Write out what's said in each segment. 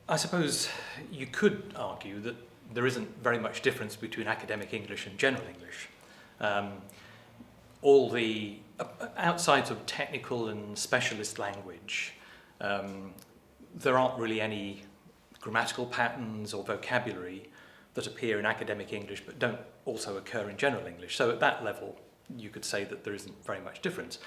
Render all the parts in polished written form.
I suppose you could argue that there isn't very much difference between academic English and general English. All the outside of technical and specialist language, there aren't really any grammatical patterns or vocabulary that appear in academic English but don't also occur in general English. So at that level, you could say that there isn't very much difference.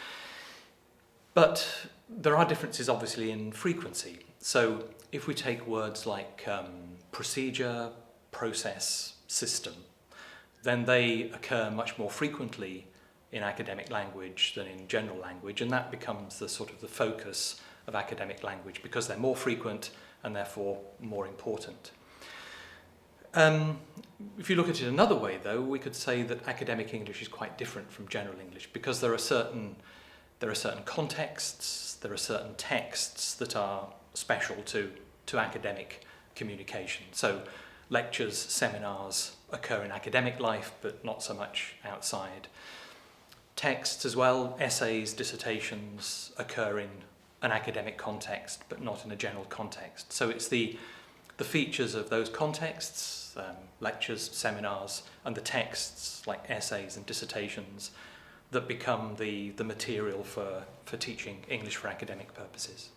But there are differences obviously in frequency. So if we take words like procedure, process, system, then they occur much more frequently in academic language than in general language, and that becomes the sort of the focus of academic language because they're more frequent and therefore more important. If you look at it another way, though, we could say that academic English is quite different from general English because there are certain contexts, there are certain texts that are special to academic communication. So lectures, seminars occur in academic life, but not so much outside. Texts as well, essays, dissertations occur in an academic context, but not in a general context. So it's the features of those contexts, lectures, seminars, and the texts like essays and dissertations that become the material for teaching English for academic purposes.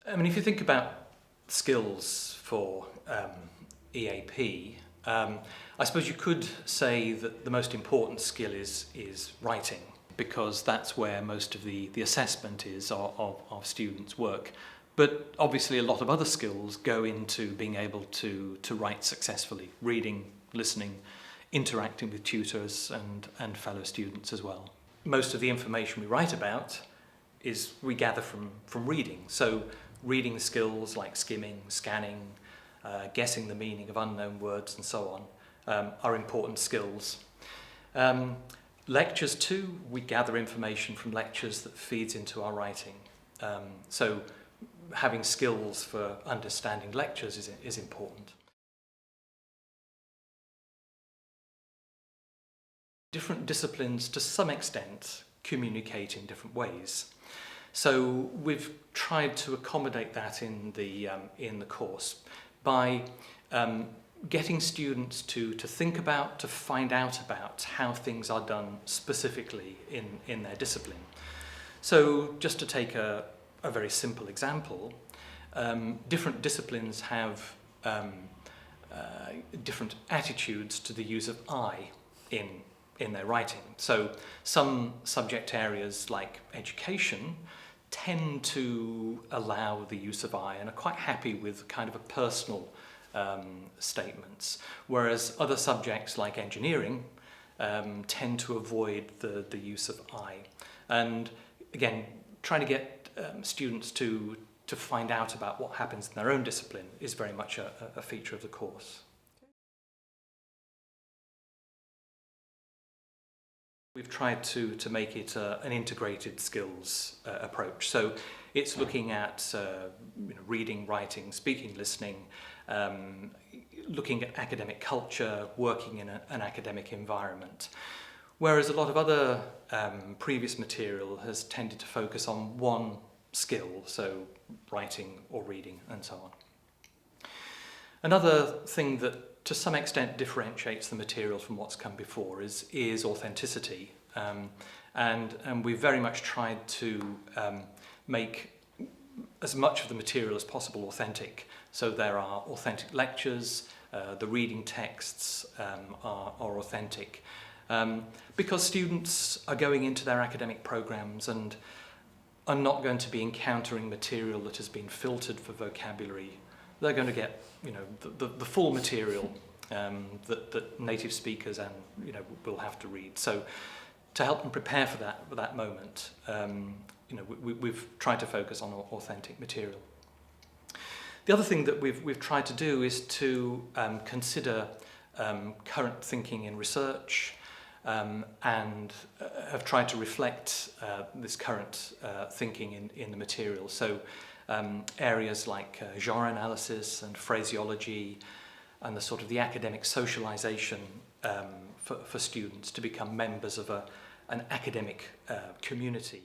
I mean, if you think about skills for EAP, I suppose you could say that the most important skill is writing, because that's where most of the assessment is of students' work. But obviously a lot of other skills go into being able to write successfully, reading, listening, interacting with tutors and fellow students as well. Most of the information we write about is we gather from reading. So reading skills like skimming, scanning, guessing the meaning of unknown words and so on are important skills. Lectures too, we gather information from lectures that feeds into our writing. So having skills for understanding lectures is important. Different disciplines to some extent communicate in different ways. So we've tried to accommodate that in the course by getting students to think about, to find out about how things are done specifically in their discipline. So just to take a very simple example, different disciplines have different attitudes to the use of I in their writing. So some subject areas like education tend to allow the use of I and are quite happy with kind of a personal statements, whereas other subjects like engineering tend to avoid the use of I. And again, trying to get students to find out about what happens in their own discipline is very much a feature of the course. We've tried to make it an integrated skills approach. So it's looking at reading, writing, speaking, listening, looking at academic culture, working in an academic environment. Whereas a lot of other previous material has tended to focus on one skill, so writing or reading and so on. Another thing that to some extent differentiates the material from what's come before is authenticity, and we've very much tried to make as much of the material as possible authentic. So there are authentic lectures, the reading texts are authentic, because students are going into their academic programs and are not going to be encountering material that has been filtered for vocabulary. They're going to get the full material that native speakers and will have to read. So to help them prepare for that moment, we've tried to focus on authentic material. The other thing that we've tried to do is to consider current thinking in research, and have tried to reflect this current thinking in the material. So areas like genre analysis and phraseology and the sort of the academic socialization for students to become members of an academic community.